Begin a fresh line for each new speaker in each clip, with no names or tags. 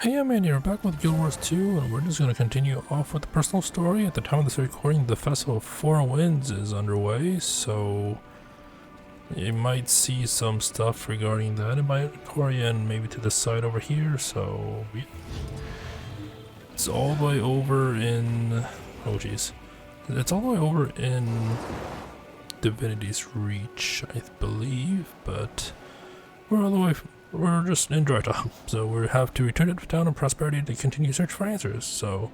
Hey, I'm Andy, we're back with Guild Wars 2, and we're just going to continue off with the personal story. At the time of this recording, the Festival of Four Winds is underway, so you might see some stuff regarding that in my inventory and maybe to the side over here, so it's all the way over in, oh jeez, it's all the way over in Divinity's Reach, I believe, but we're all the way, we're just in Dry Dock, so we have to return to the Town of Prosperity to continue search for answers. So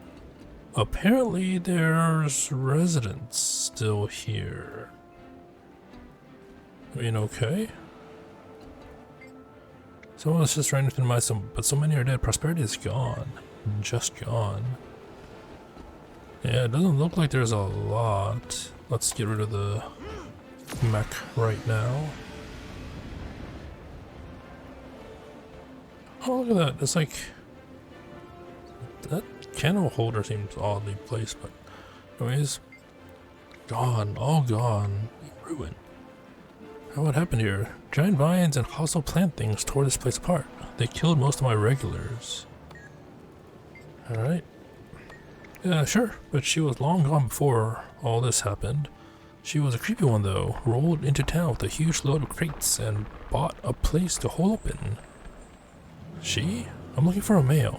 apparently there's residents still here. I mean, okay. Someone was just trying to minimize some, but so many are dead. Prosperity is gone. Just gone. Yeah, it doesn't look like there's a lot. Let's get rid of the mech right now. Oh, look at that. It's like, that candle holder seems oddly placed, but anyways, gone, all gone, ruined. Now what happened here? Giant vines and hostile plant things tore this place apart. They killed most of my regulars. Alright. Yeah, sure, but she was long gone before all this happened. She was a creepy one though, rolled into town with a huge load of crates and bought a place to hole up in. She? I'm looking for a male.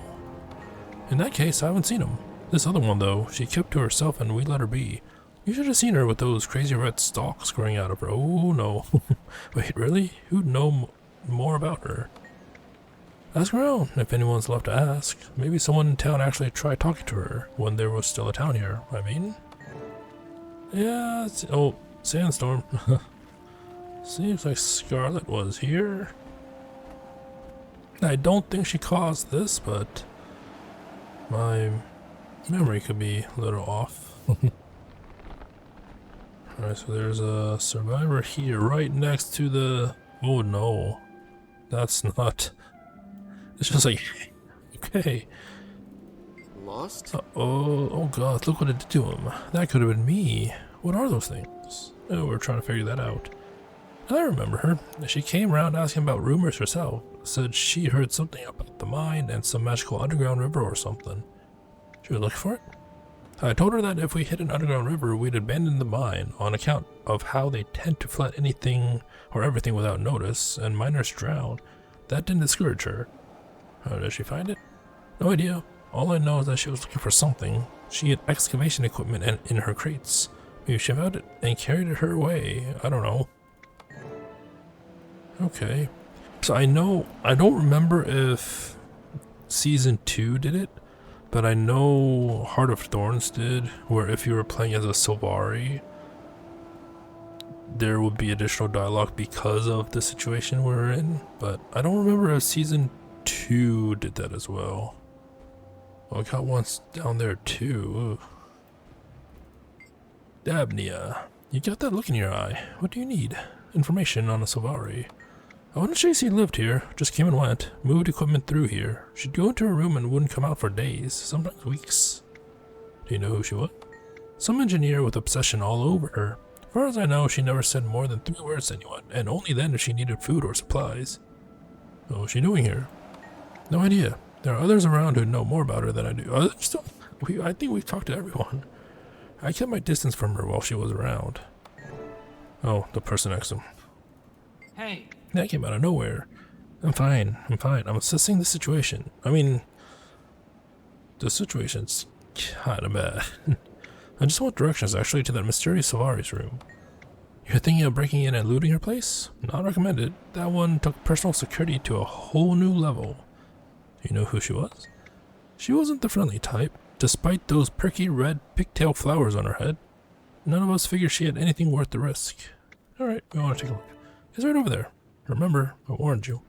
In that case, I haven't seen him. This other one, though, she kept to herself and we let her be. You should have seen her with those crazy red stalks growing out of her. Oh, no. Wait, really? Who'd know more about her? Ask around, if anyone's left to ask. Maybe someone in town actually tried talking to her when there was still a town here, I mean. Yeah, oh, Sandstorm. Seems like Scarlet was here. I don't think she caused this, but my memory could be a little off. Alright, so there's a survivor here right next to the... Oh no. That's not... It's just like... Okay.
Lost?
Oh god, look what it did to him. That could have been me. What are those things? Oh, we're trying to figure that out. I remember her. She came around asking about rumors herself. Said she heard something about the mine and some magical underground river or something. She was looking for it? I told her that if we hit an underground river, we'd abandon the mine on account of how they tend to flood anything or everything without notice, and miners drown. That didn't discourage her. How did she find it? No idea. All I know is that she was looking for something. She had excavation equipment in her crates. Maybe she found it and carried it her way. I don't know. Okay. So I don't remember if Season 2 did it, but I know Heart of Thorns did, where if you were playing as a Sylvari, there would be additional dialogue because of the situation we're in, but I don't remember if Season 2 did that as well. Oh, I got one down there too. Dabnia, you got that look in your eye. What do you need? Information on a Sylvari. I wouldn't say she lived here, just came and went, moved equipment through here. She'd go into her room and wouldn't come out for days, sometimes weeks. Do you know who she was? Some engineer with obsession all over her. As far as I know, she never said more than 3 words to anyone, and only then if she needed food or supplies. What was she doing here? No idea. There are others around who know more about her than I do. I think we've talked to everyone. I kept my distance from her while she was around. Oh, the person next to him.
Hey.
That came out of nowhere. I'm fine. I'm assessing the situation. I mean, the situation's kinda bad. I just want directions actually to that mysterious Sylvari's room. You're thinking of breaking in and looting her place? Not recommended. That one took personal security to a whole new level. Do you know who she was? She wasn't the friendly type, despite those perky red pigtail flowers on her head. None of us figured she had anything worth the risk. Alright, we want to take a look. It's right over there. Remember, I warned you.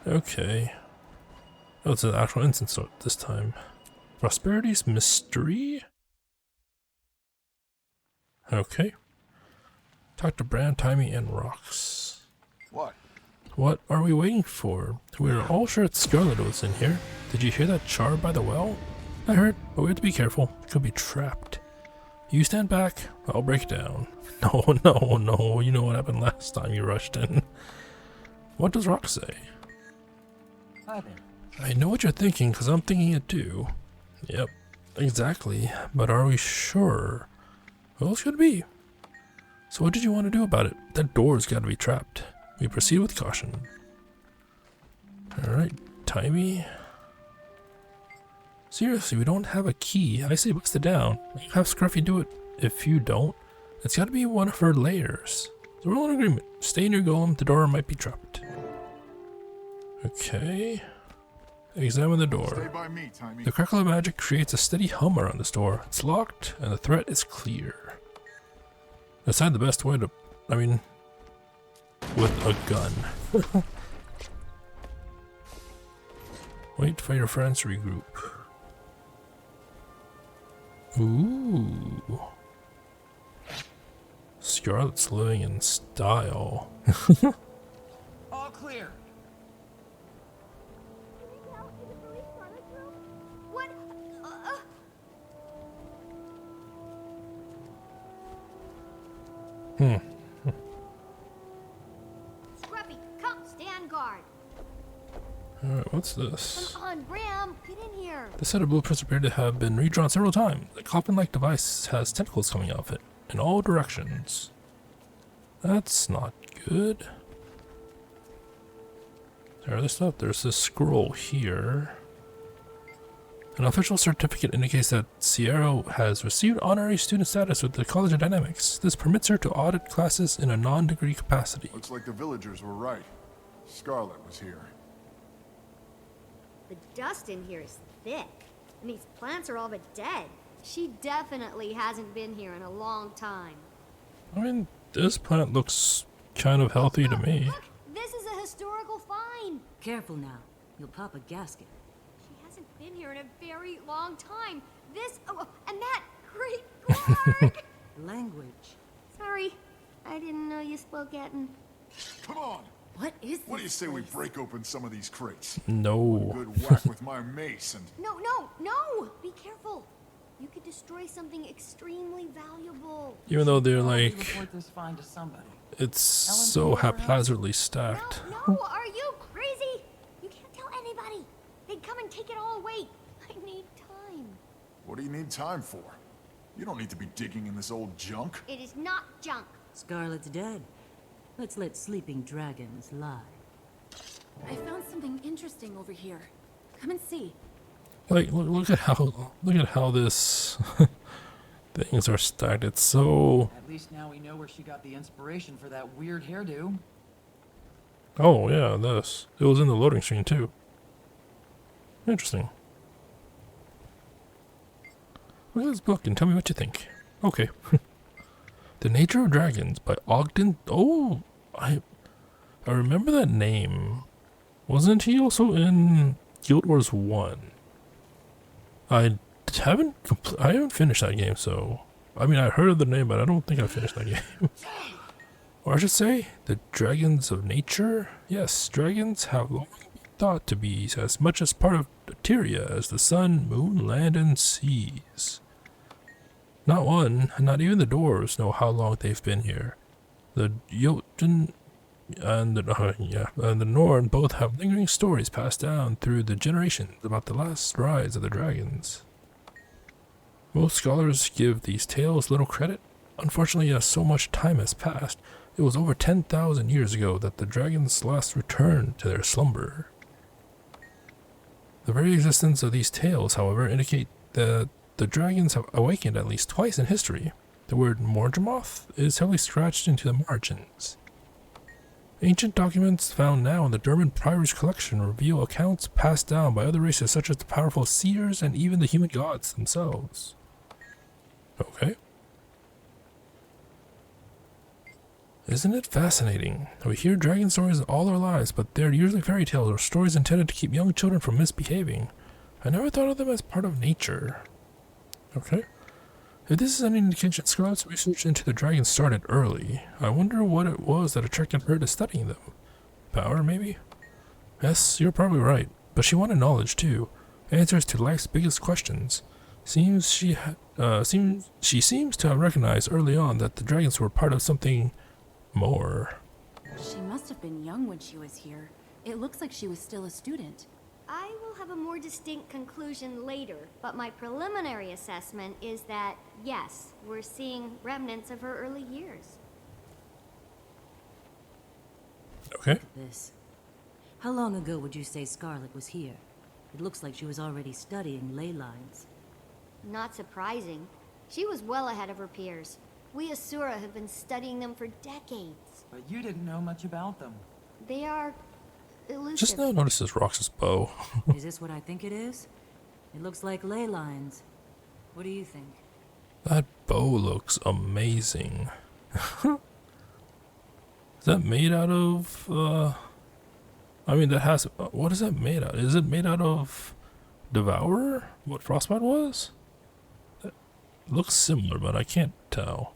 Okay. Oh, it's an actual instance this time. Prosperity's Mystery? Okay. Talk to Brand, Timey, and Rocks.
What?
What are we waiting for? We were all sure that Scarlet was in here. Did you hear that char by the well? I heard, but we have to be careful. It could be trapped. You stand back, I'll break it down. No, you know what happened last time you rushed in. What does Rock say?
Hi there.
I know what you're thinking, because I'm thinking it too. Yep, exactly. But are we sure? Well, it should be. So what did you want to do about it? That door's got to be trapped. We proceed with caution. Alright, Timey. Seriously, we don't have a key. I say bust it down. Have Scruffy do it. If you don't, it's got to be one of her layers. So we're all in agreement. Stay in your golem. The door might be trapped. Okay. Examine the
Stay
door.
by me, Timey.
The crackle of magic creates a steady hum around this door. It's locked, and the threat is clear. That's not the best way to... I mean... with a gun. Wait for your friends to regroup. Ooh. Scarlet's living in style.
All clear.
What? Scruffy, come, stand guard.
Alright, what's this?
Come on, Bram, get in here.
This set of blueprints appear to have been redrawn several times. The coffin-like device has tentacles coming out of it, in all directions. That's not good. There other stuff. There's this scroll here. An official certificate indicates that Sierra has received honorary student status with the College of Dynamics. This permits her to audit classes in a non-degree capacity.
Looks like the villagers were right. Scarlet was here.
The dust in here is thick, and these plants are all but dead. She definitely hasn't been here in a long time.
I mean, this plant looks kind of healthy to me.
Look, this is a historical find.
Careful now. You'll pop a gasket.
She hasn't been here in a very long time. This, oh, and that great guard.
Language.
Sorry, I didn't know you spoke Eton.
Come on!
What is this?
What do you say we
place?
break open some of these crates?
No.
Good whack with my mace and...
No! Be careful. You could destroy something extremely valuable.
Even though they're
Probably
like,
report this find to somebody.
it's so haphazardly stacked.
No, are you crazy? You can't tell anybody. They'd come and take it all away. I need time.
What do you need time for? You don't need to be digging in this old junk.
It is not junk.
Scarlet's dead. Let's let sleeping dragons lie.
I found something interesting over here. Come and see.
Like, look at how this things are stacked. It's so...
At least now we know where she got the inspiration for that weird hairdo.
Oh, yeah, this. It was in the loading screen, too. Interesting. Look at this book and tell me what you think. Okay. The Nature of Dragons by Ogden... Oh, I remember that name. Wasn't he also in Guild Wars 1? I haven't finished that game, so... I mean, I heard of the name, but I don't think I finished that game. Or I should say, the Dragons of Nature? Yes, dragons have long been thought to be as much as part of Eteria as the sun, moon, land, and seas. Not one, not even the dwarves, know how long they've been here. The Jotun and the Norn both have lingering stories passed down through the generations about the last rise of the dragons. Most scholars give these tales little credit. Unfortunately, as so much time has passed, it was over 10,000 years ago that the dragons last returned to their slumber. The very existence of these tales, however, indicate that the dragons have awakened at least twice in history. The word Morgemoth is heavily scratched into the margins. Ancient documents found now in the Durman Priory's collection reveal accounts passed down by other races such as the powerful seers and even the human gods themselves. Okay. Isn't it fascinating? We hear dragon stories all our lives, but they're usually fairy tales or stories intended to keep young children from misbehaving. I never thought of them as part of nature. Okay. If this is any indication, Scarlet's research into the dragons started early. I wonder what it was that attracted her to studying them. Power, maybe? Yes, you're probably right. But she wanted knowledge, too. Answers to life's biggest questions. She seems to have recognized early on that the dragons were part of something more.
She must have been young when she was here. It looks like she was still a student.
I will have a more distinct conclusion later, but my preliminary assessment is that, yes, we're seeing remnants of her early years.
Okay.
This. How long ago would you say Scarlet was here? It looks like she was already studying ley lines.
Not surprising. She was well ahead of her peers. We Asura have been studying them for decades.
But you didn't know much about them.
They are elusive.
Just now notices Rox's bow.
Is this what I think it is? It looks like ley lines. What do you think?
That bow looks amazing. Is that made out of, I mean, that has, what is that made out? Is it made out of Devourer? What Frostbite was? It looks similar, but I can't tell.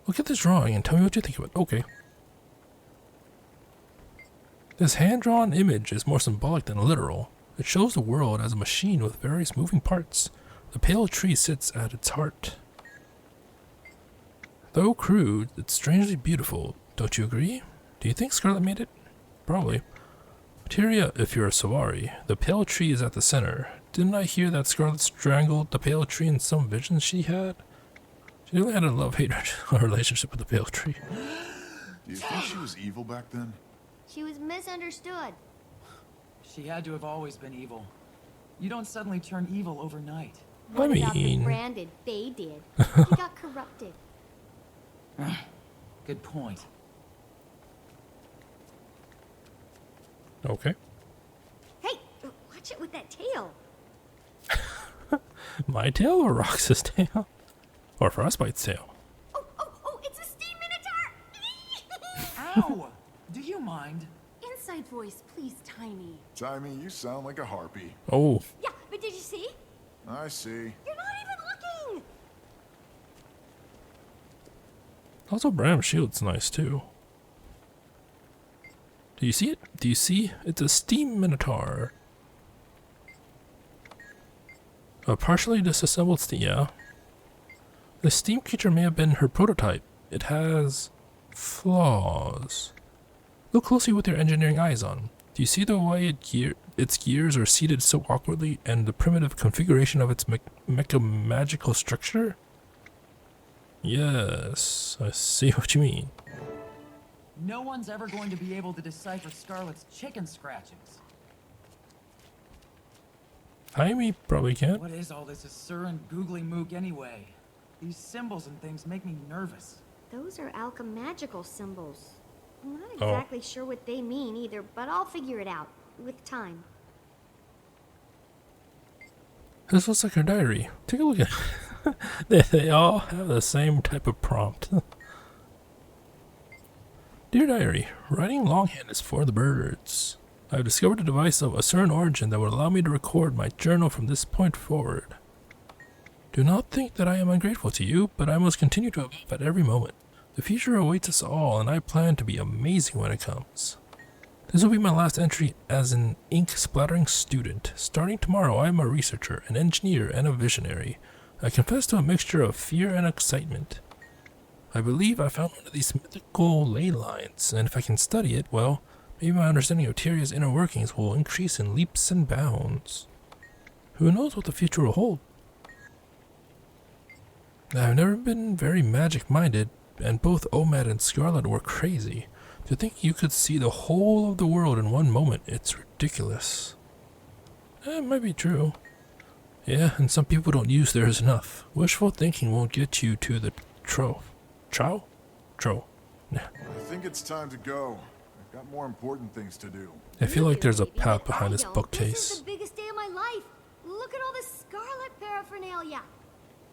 Look at this drawing and tell me what you think of it. Okay. This hand-drawn image is more symbolic than literal. It shows the world as a machine with various moving parts. The pale tree sits at its heart. Though crude, it's strangely beautiful. Don't you agree? Do you think Scarlet made it? Probably. Materia, if you're a Sawari, the pale tree is at the center. Didn't I hear that Scarlet strangled the pale tree in some visions she had? She really had a love-hate relationship with the pale tree.
Do you think she was evil back then?
She was misunderstood.
She had to have always been evil. You don't suddenly turn evil overnight.
What about the
mean-
branded they did? She got corrupted.
Good point.
Okay.
Hey, watch it with that tail.
My tail or Rox's tail? Or Frostbite's tail?
Oh, it's a steam minotaur!
Ow! Do you mind?
Inside voice, please, Tiny.
Timmy, you sound like a harpy.
Oh,
Yeah, but did you see?
I see.
You're not even looking!
also Bram's shield's nice too. Do you see it? Do you see? It's a steam minotaur. A partially disassembled steam, yeah. The steam creature may have been her prototype. It has flaws. Look closely with your engineering eyes on. Do you see the way its gears are seated so awkwardly and the primitive configuration of its mecha-magical structure? Yes, I see what you mean.
No one's ever going to be able to decipher Scarlet's chicken scratchings.
Jaime probably can't.
What is all this Asuran googly mook anyway? These symbols and things make me nervous.
Those are alchemagical symbols. I'm not
Oh.
exactly sure what they mean either, but I'll figure it out with time.
This looks like her diary. Take a look at they all have the same type of prompt. Dear Diary, writing longhand is for the birds. I have discovered a device of a certain origin that will allow me to record my journal from this point forward. Do not think that I am ungrateful to you, but I must continue to evolve at every moment. The future awaits us all, and I plan to be amazing when it comes. This will be my last entry as an ink-splattering student. Starting tomorrow, I am a researcher, an engineer, and a visionary. I confess to a mixture of fear and excitement. I believe I found one of these mythical ley lines, and if I can study it, well, maybe my understanding of Tyria's inner workings will increase in leaps and bounds. Who knows what the future will hold? I've never been very magic-minded, and both Omad and Scarlet were crazy. To think you could see the whole of the world in one moment, it's ridiculous. It might be true. Yeah, and some people don't use theirs enough. Wishful thinking won't get you to the Tro. Nah.
I think it's time to go. I've got more important things to do.
I feel like there's a
Maybe,
path
but
behind
I
this
don't.
bookcase.
This is the biggest day of my life. Look at all this Scarlet paraphernalia.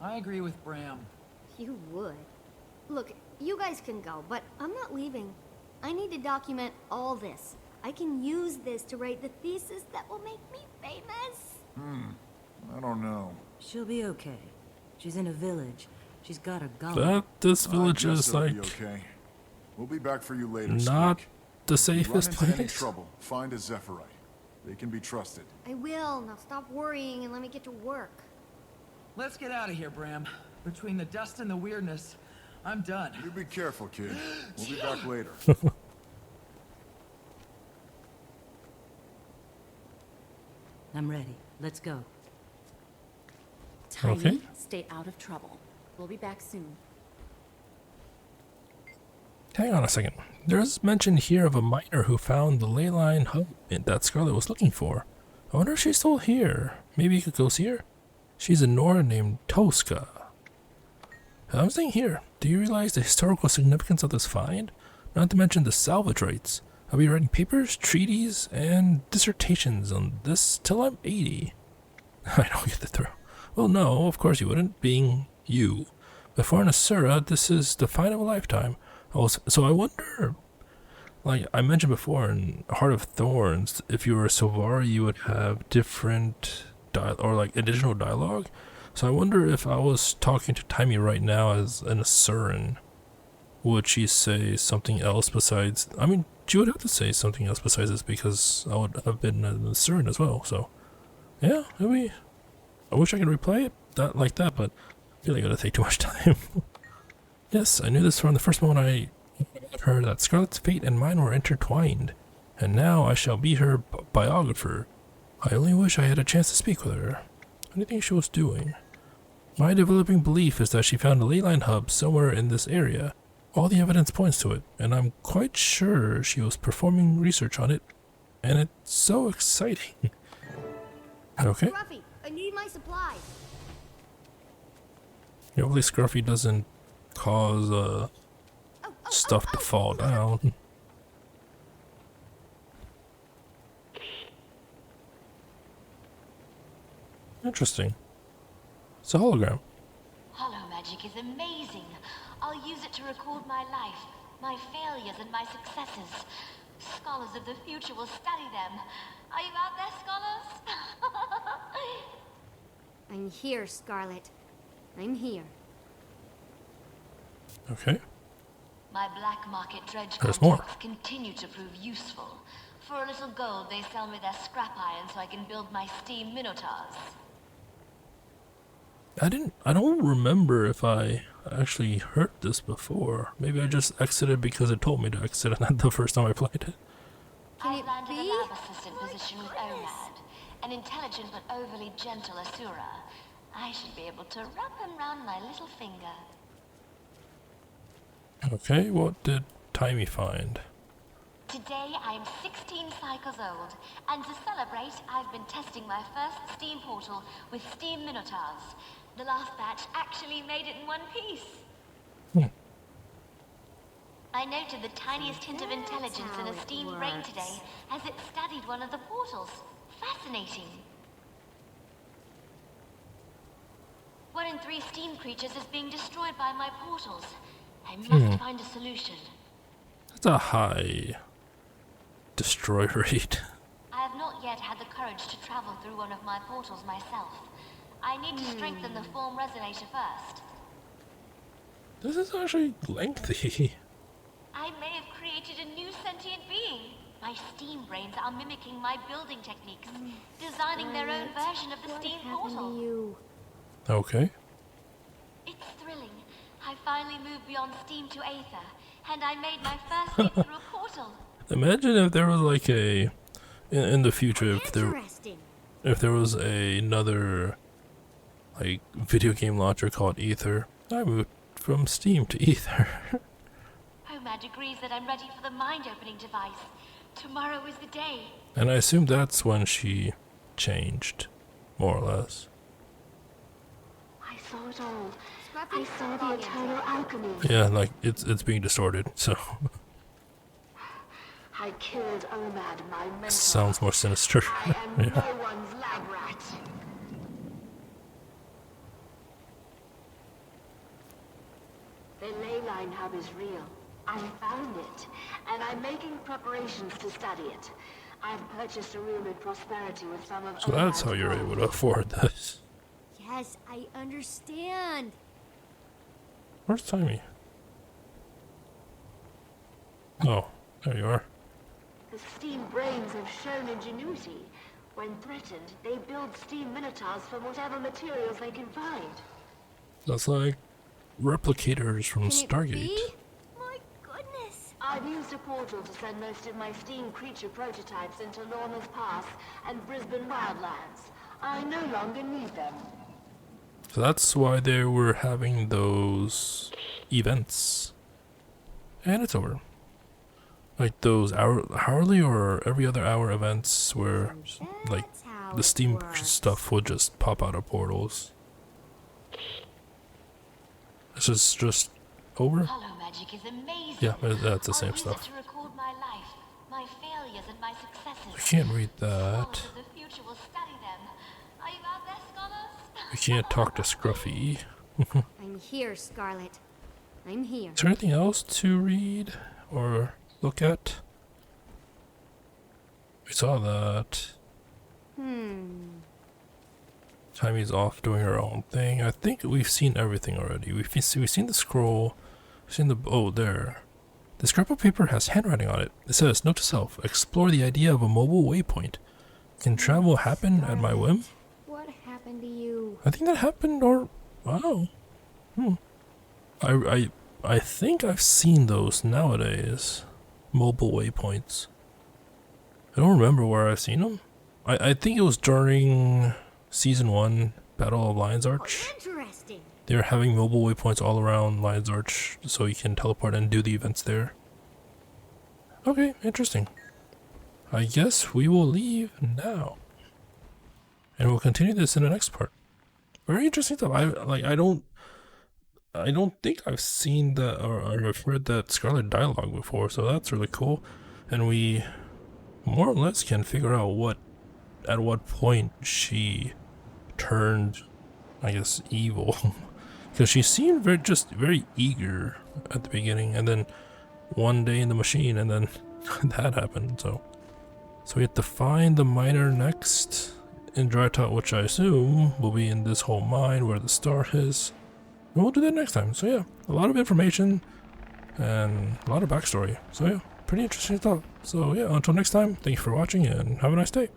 I agree with Bram.
You would. Look, you guys can go, but I'm not leaving. I need to document all this. I can use this to write the thesis that will make me famous.
I don't know.
She'll be okay. She's in a village. She's got a golem.
That this
I
village
guess
is
it'll
like
be okay. We'll be back for you later.
not
Squeak.
the
If you run
safest
into any
place.
trouble, find a Zephyrite. They can be trusted.
I will. Now stop worrying and let me get to work.
Let's get out of here, Bram. Between the dust and the weirdness, I'm done.
You be careful, kid. We'll be back later.
I'm ready. Let's go.
Tiny,
Okay.
stay out of trouble. We'll be back soon.
Hang on a second. There's mention here of a miner who found the ley line hub that Scarlet was looking for. I wonder if she's still here. Maybe you could go see her? She's a Nora named Tosca. I'm saying here, do you realize the historical significance of this find? Not to mention the salvage rights. I'll be writing papers, treaties, and dissertations on this till I'm 80. I don't get the thrill. Well, no, of course you wouldn't, being you. But for an Asura, this is the find of a lifetime. So I wonder, like I mentioned before in Heart of Thorns, if you were a Sylvari, you would have different additional dialogue. So I wonder if I was talking to Taimi right now as an Asuran, would she say something else besides? I mean, she would have to say something else besides this because I would have been an Asuran as well. So yeah, maybe. I wish I could replay it like that, but I feel like it would take too much time. Yes, I knew this from the first moment I heard that Scarlet's fate and mine were intertwined, and now I shall be her biographer. I only wish I had a chance to speak with her. What do you think she was doing? My developing belief is that she found a ley line hub somewhere in this area. All the evidence points to it, and I'm quite sure she was performing research on it, and it's so exciting. Okay.
Scruffy, I need my supplies.
Hopefully Scruffy doesn't cause stuff to fall down. Interesting. It's a hologram.
Hollow magic is amazing. I'll use it to record my life, my failures and my successes. Scholars of the future will study them. Are you out there, scholars?
I'm here, Scarlet. I'm here.
Okay.
My black market dredge
There's
contacts continue to prove useful. For a little gold, they sell me their scrap iron so I can build my steam minotaurs.
I don't remember if I actually heard this before. Maybe I just exited because it told me to exit and the first time I played it.
Can
I
it
landed a
be?
lab assistant position with
goodness.
Omad, an intelligent but overly gentle Asura. I should be able to wrap him round my little finger.
Okay, what did Taimi find?
Today I am 16 cycles old, and to celebrate, I've been testing my first steam portal with steam minotaurs. The last batch actually made it in one piece. I noted the tiniest hint of intelligence in a steam brain today as it studied one of the portals. Fascinating. 1 in 3 steam creatures is being destroyed by my portals. I must find a solution.
That's a high destroy rate.
I have not yet had the courage to travel through one of my portals myself. I need to strengthen the form resonator first.
This is actually lengthy.
I may have created a new sentient being. My steam brains are mimicking my building techniques, designing their own version of the
What
steam
happened to
portal.
you?
Okay.
It's thrilling. I finally moved beyond steam to aether, and I made my first leap through a portal.
Imagine if there was like in the future
Interesting.
if there was another like video game launcher called Ether. I moved from Steam to Ether.
Omad agrees that I'm ready for the mind-opening device. Tomorrow is the day.
And I assume that's when she changed, more or less.
I saw it all.
Scruffy,
I saw the eternal alchemy.
Yeah, like it's being distorted, so
I killed Omad, my mentor.
sounds more sinister.
I am
Yeah.
no one's lab rat. The ley line hub is real. I found it, and I'm making preparations to study it. I've purchased a room in Prosperity with some of
So that's
Omad's
how you're
gold.
able to afford this.
Yes, I understand.
Where's Taimi? Oh, there you are.
The steam brains have shown ingenuity. When threatened, they build steam minotaurs from whatever materials they can find.
That's like replicators from
Can it
Stargate.
be? My goodness.
I've used a portal to send most of my steam creature prototypes into Lorna's Pass and Brisbane Wildlands. I no longer need them.
So that's why they were having those events. And it's over. Like those hourly or every other hour events where like
That's how
the
it
steam
works.
stuff would just pop out of portals. This is just over?
Hollow magic is amazing.
Yeah, that's the
I'll
same
use
stuff.
it to record my life, my failures and my successes.
I can't read
Scholars
that.
of the future will study them. Are you out there, scholars?
I can't talk to Scruffy.
I'm here, Scarlet. I'm here.
Is there anything else to read or look at? We saw that. Tammy's off doing her own thing. I think we've seen everything already. We've seen the scroll. We've seen the there. The scrap of paper has handwriting on it. It says, "Note to self: explore the idea of a mobile waypoint. Can travel happen at my whim?"
What happened to you?
I think that happened, or wow. I think I've seen those nowadays. Mobile waypoints. I don't remember where I've seen them. I think it was during Season 1, Battle of Lion's Arch.
Interesting.
They're having mobile waypoints all around Lion's Arch, so you can teleport and do the events there. Okay, interesting. I guess we will leave now. And we'll continue this in the next part. Very interesting stuff. I don't think I've seen that or I've heard that Scarlet dialogue before, so that's really cool. And we more or less can figure out at what point she turned, I guess, evil. Because she seemed very eager at the beginning, and then one day in the machine, and then that happened. So we have to find the miner next in Dry Tot, which I assume will be in this whole mine where the star is. And we'll do that next time. So yeah, a lot of information and a lot of backstory. So yeah, pretty interesting stuff. So yeah, until next time, thank you for watching and have a nice day.